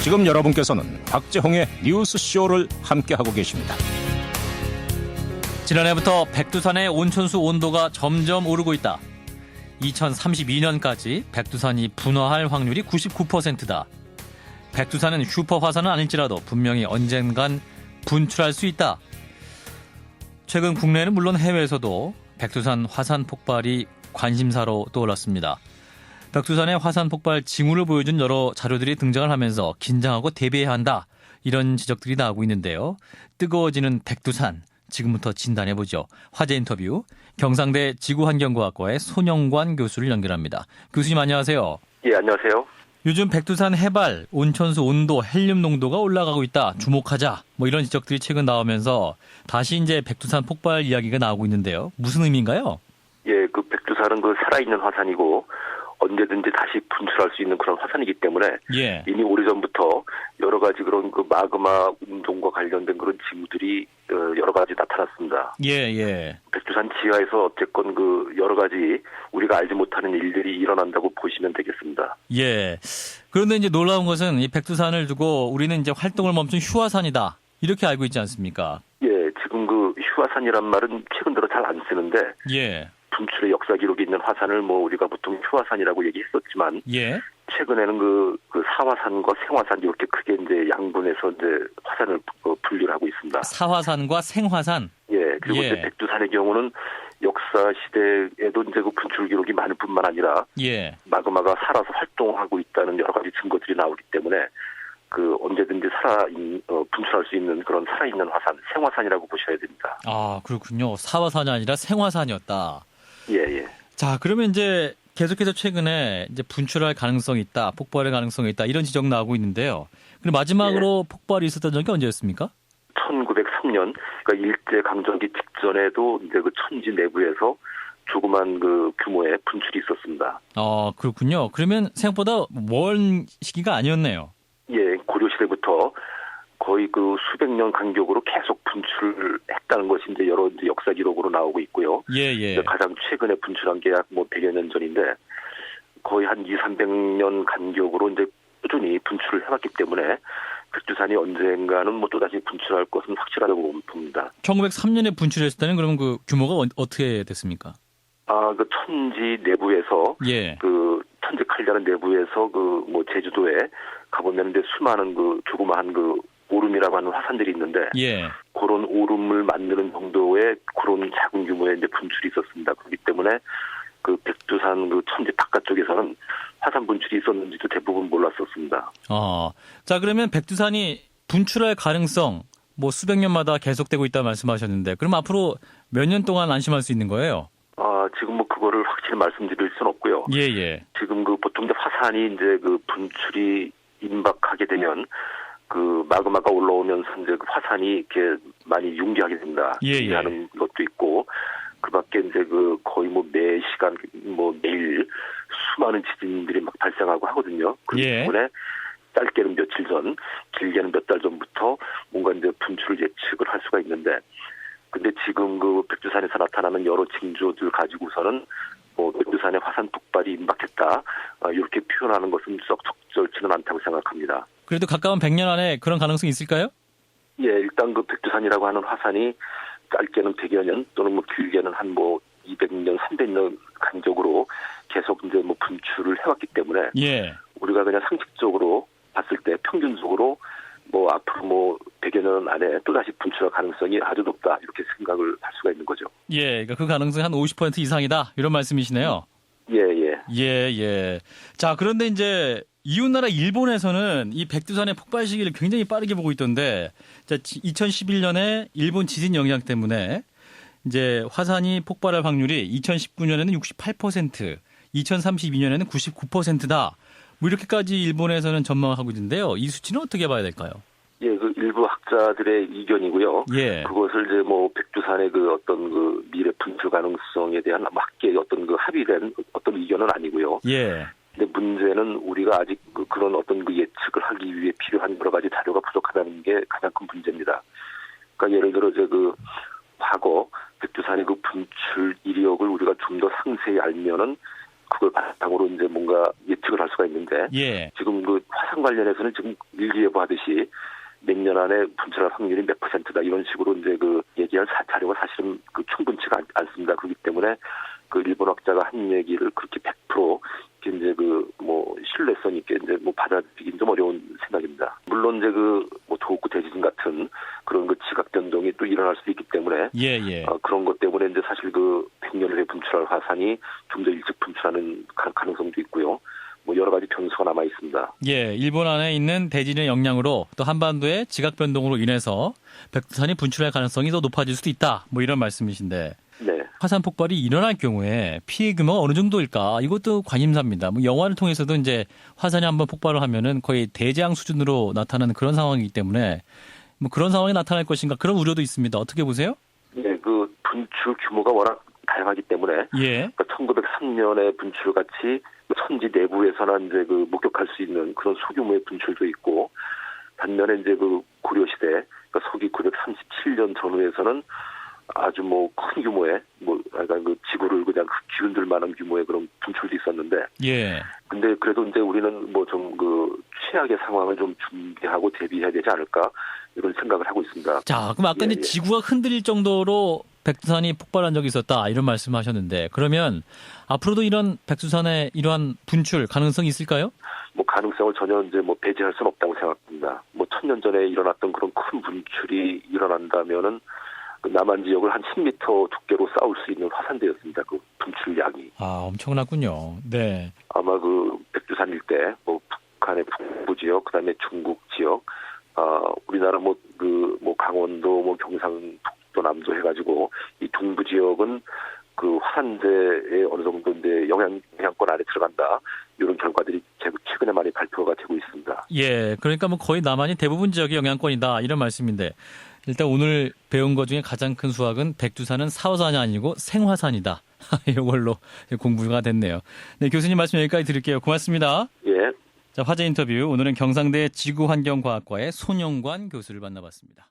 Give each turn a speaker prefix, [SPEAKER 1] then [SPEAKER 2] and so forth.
[SPEAKER 1] 지금 여러분께서는 박재홍의 뉴스쇼를 함께하고 계십니다.
[SPEAKER 2] 지난해부터 백두산의 온천수 온도가 점점 오르고 있다. 2032년까지 백두산이 분화할 확률이 99%다. 백두산은 슈퍼화산은 아닐지라도 분명히 언젠간 분출할 수 있다. 최근 국내에는 물론 해외에서도 백두산 화산 폭발이 관심사로 떠올랐습니다. 백두산의 화산 폭발 징후를 보여준 여러 자료들이 등장을 하면서 긴장하고 대비해야 한다. 이런 지적들이 나오고 있는데요. 뜨거워지는 백두산, 지금부터 진단해보죠. 화제 인터뷰, 경상대 지구환경과학과의 손영관 교수를 연결합니다. 교수님 안녕하세요.
[SPEAKER 3] 예, 안녕하세요.
[SPEAKER 2] 요즘 백두산 해발, 온천수 온도, 헬륨 농도가 올라가고 있다. 주목하자. 이런 지적들이 최근 나오면서 다시 이제 백두산 폭발 이야기가 나오고 있는데요. 무슨 의미인가요?
[SPEAKER 3] 예, 그 백두산은 그 살아있는 화산이고 언제든지 다시 분출할 수 있는 그런 화산이기 때문에
[SPEAKER 2] 예.
[SPEAKER 3] 이미 오래전부터 여러 가지 그런 그 마그마 운동과 관련된 그런 징후들이 여러 가지 나타났습니다.
[SPEAKER 2] 예.
[SPEAKER 3] 백두산 지하에서 어쨌건 그 여러 가지 우리가 알지 못하는 일들이 일어난다고 보시면 되겠습니다.
[SPEAKER 2] 예. 그런데 이제 놀라운 것은 이 백두산을 두고 우리는 이제 활동을 멈춘 휴화산이다. 이렇게 알고 있지 않습니까?
[SPEAKER 3] 예, 지금 그 휴화산이란 말은 최근 들어 잘 안 쓰는데
[SPEAKER 2] 예.
[SPEAKER 3] 분출의 역사 기록이 있는 화산을 우리가 보통 휴화산이라고 얘기했었지만
[SPEAKER 2] 예.
[SPEAKER 3] 최근에는 그 사화산과 생화산 이렇게 크게 이제 양분해서 이제 화산을 분류를 하고 있습니다.
[SPEAKER 2] 사화산과 생화산.
[SPEAKER 3] 예. 그리고
[SPEAKER 2] 예.
[SPEAKER 3] 이제 백두산의 경우는 역사 시대에도 이제 그 분출 기록이 많을 뿐만 아니라
[SPEAKER 2] 예.
[SPEAKER 3] 마그마가 살아서 활동하고 있다는 여러 가지 증거들이 나오기 때문에 그 언제든지 분출할 수 있는 그런 살아있는 화산, 생화산이라고 보셔야 됩니다.
[SPEAKER 2] 아, 그렇군요. 사화산이 아니라 생화산이었다.
[SPEAKER 3] 예.
[SPEAKER 2] 자, 그러면 이제 계속해서 최근에 이제 분출할 가능성이 있다, 폭발할 가능성이 있다, 이런 지적 나오고 있는데요. 그럼 마지막으로 폭발이 있었던 적이 언제였습니까?
[SPEAKER 3] 1903년, 그러니까 일제강점기 직전에도 이제 그 천지 내부에서 조그만 그 규모의 분출이 있었습니다.
[SPEAKER 2] 그렇군요. 그러면 생각보다 먼 시기가 아니었네요.
[SPEAKER 3] 예, 고려시대부터 거의 그 수백 년 간격으로 계속 분출을 했다는 것이 이제 여러 이제 역사 기록으로 나오고 있고요.
[SPEAKER 2] 예.
[SPEAKER 3] 가장 최근에 분출한 게 약 100여 년 전인데 거의 한 200~300년 간격으로 이제 꾸준히 분출을 해왔기 때문에 백두산이 언젠가는 또다시 분출할 것은 확실하다고 봅니다.
[SPEAKER 2] 1903년에 분출했을 때는 그러면 그 규모가 어떻게 됐습니까?
[SPEAKER 3] 그 천지 내부에서
[SPEAKER 2] 예.
[SPEAKER 3] 그 천지 칼자른 내부에서 제주도에 가보면 이제 수많은 그 조그마한 그 오름이라고 하는 화산들이 있는데
[SPEAKER 2] 예.
[SPEAKER 3] 그런 오름을 만드는 정도의 그런 작은 규모의 이제 분출이 있었습니다. 그렇기 때문에 그 백두산 그 천지 바깥쪽에서는 화산 분출이 있었는지도 대부분 몰랐었습니다.
[SPEAKER 2] 자, 그러면 백두산이 분출할 가능성 수백 년마다 계속되고 있다 말씀하셨는데 그럼 앞으로 몇 년 동안 안심할 수 있는 거예요?
[SPEAKER 3] 지금 그거를 확실히 말씀드릴 수는 없고요.
[SPEAKER 2] 예.
[SPEAKER 3] 지금 보통 이제 화산이 이제 그 분출이 임박하게 되면 그 마그마가 올라오면서 이제 그 화산이 이렇게 많이 융기하게 됩니다.
[SPEAKER 2] 예.
[SPEAKER 3] 하는 것도 있고, 그 밖에 이제 그 거의 매 시간, 매일 수많은 지진들이 막 발생하고 하거든요. 그렇기 때문에 짧게는 며칠 전, 길게는 몇 달 전부터 뭔가 이제 분출을 예측을 할 수가 있는데, 근데 지금 그 백두산에서 나타나는 여러 징조들 가지고서는 백두산의 화산 폭발이 임박했다. 이렇게 표현하는 것은 썩 적절치는 않다고 생각합니다.
[SPEAKER 2] 그래도 가까운 100년 안에 그런 가능성이 있을까요?
[SPEAKER 3] 예, 일단 그 백두산이라고 하는 화산이 짧게는 100여 년 또는 길게는 한 200년, 300년 간격으로 계속 이제 분출을 해왔기 때문에 우리가 그냥 상식적으로 봤을 때 평균적으로 앞으로 100여 년 안에 또다시 분출할 가능성이 아주 높다 이렇게 생각을 할 수가 있는 거죠.
[SPEAKER 2] 예, 그러니까 그 가능성이 한 50% 이상이다 이런 말씀이시네요.
[SPEAKER 3] 예.
[SPEAKER 2] 자, 그런데 이제 이웃나라 일본에서는 이 백두산의 폭발 시기를 굉장히 빠르게 보고 있던데 2011년에 일본 지진 영향 때문에 이제 화산이 폭발할 확률이 2019년에는 68%, 2032년에는 99%다. 이렇게까지 일본에서는 전망하고 있는데요. 이 수치는 어떻게 봐야 될까요?
[SPEAKER 3] 예, 그 일부 학자들의 의견이고요.
[SPEAKER 2] 예.
[SPEAKER 3] 그것을 이제 백두산의 그 어떤 그 미래 분출 가능성에 대한 맞게 어떤 그 합의된 어떤 의견은 아니고요.
[SPEAKER 2] 예.
[SPEAKER 3] 근데 문제는 우리가 아직 그런 어떤 그 예측을 하기 위해 필요한 여러 가지 자료가 부족하다는 게 가장 큰 문제입니다. 그러니까 예를 들어 이제 그 과거 백두산의 그 분출 이력을 우리가 좀 더 상세히 알면은 그걸 바탕으로 이제 뭔가 예측을 할 수가 있는데
[SPEAKER 2] 예.
[SPEAKER 3] 지금 그 화산 관련해서는 지금 일기예보 하듯이 내년 안에 분출할 확률이 몇 %다 이런 식으로 이제 그 얘기할 자료가 사실은 그 충분치가 않습니다. 그렇기 때문에 그 일본 학자가 한 얘기를 그렇게 100% 이제 그 뭐 신뢰성 있게 이제 뭐 받아들이긴 좀 어려운 생각입니다. 물론 이제 그 뭐 도호쿠 대지진 같은 그런 그 지각 변동이 또 일어날 수도 있기 때문에
[SPEAKER 2] 예.
[SPEAKER 3] 그런 것 때문에 이제 사실 그 100년 후에 분출할 화산이 좀 더 일찍 분출하는 가능성도 있고요. 뭐 여러 가지 변수가 남아 있습니다.
[SPEAKER 2] 예, 일본 안에 있는 대지진의 영향으로 또 한반도의 지각 변동으로 인해서 백두산이 분출할 가능성이 더 높아질 수도 있다. 뭐 이런 말씀이신데.
[SPEAKER 3] 네.
[SPEAKER 2] 화산 폭발이 일어날 경우에 피해 규모가 어느 정도일까? 이것도 관심사입니다. 뭐 영화를 통해서도 이제 화산이 한번 폭발을 하면은 거의 대재앙 수준으로 나타나는 그런 상황이기 때문에 뭐 그런 상황이 나타날 것인가 그런 우려도 있습니다. 어떻게 보세요?
[SPEAKER 3] 네, 그 분출 규모가 워낙 다양하기 때문에
[SPEAKER 2] 예.
[SPEAKER 3] 그러니까 1903년의 분출 같이 천지 내부에서나 이제 그 목격할 수 있는 그런 소규모의 분출도 있고 반면에 이제 그 고려 시대 그러니까 서기 937년 전후에서는 아주 뭐 큰 규모의 뭐 약간 그 지구를 그냥 뒤흔들 만한 규모의 그런 분출도 있었는데
[SPEAKER 2] 예.
[SPEAKER 3] 근데 그래도 이제 우리는 뭐 좀 그 최악의 상황을 좀 준비하고 대비해야 되지 않을까 이런 생각을 하고 있습니다.
[SPEAKER 2] 자, 그럼 아까 이제 지구가 흔들릴 정도로 백두산이 폭발한 적이 있었다 이런 말씀하셨는데 그러면 앞으로도 이런 백두산의 이러한 분출 가능성이 있을까요?
[SPEAKER 3] 뭐 가능성을 전혀 이제 뭐 배제할 수는 없다고 생각합니다. 뭐 1000년 전에 일어났던 그런 큰 분출이 일어난다면은 그 남한 지역을 한 10m 두께로 쌓을 수 있는 화산대였습니다. 그 분출량이.
[SPEAKER 2] 아, 엄청났군요. 네.
[SPEAKER 3] 아마 그 백두산 일대, 뭐 북한의 북부 지역, 그다음에 중국 지역, 우리나라 뭐 강원도, 뭐 경상북도 남도 해가지고 이 동부 지역은 그 화산재에 어느 정도 이제 영향권 안에 들어간다. 이런 결과들이 최근에 많이 발표가 되고 있습니다.
[SPEAKER 2] 예, 그러니까 뭐 거의 남한이 대부분 지역이 영향권이다 이런 말씀인데 일단 오늘 배운 것 중에 가장 큰 수학은 백두산은 사화산이 아니고 생화산이다. 이걸로 공부가 됐네요. 네, 교수님 말씀 여기까지 드릴게요. 고맙습니다.
[SPEAKER 3] 예.
[SPEAKER 2] 자, 화제 인터뷰 오늘은 경상대 지구환경과학과의 손영관 교수를 만나봤습니다.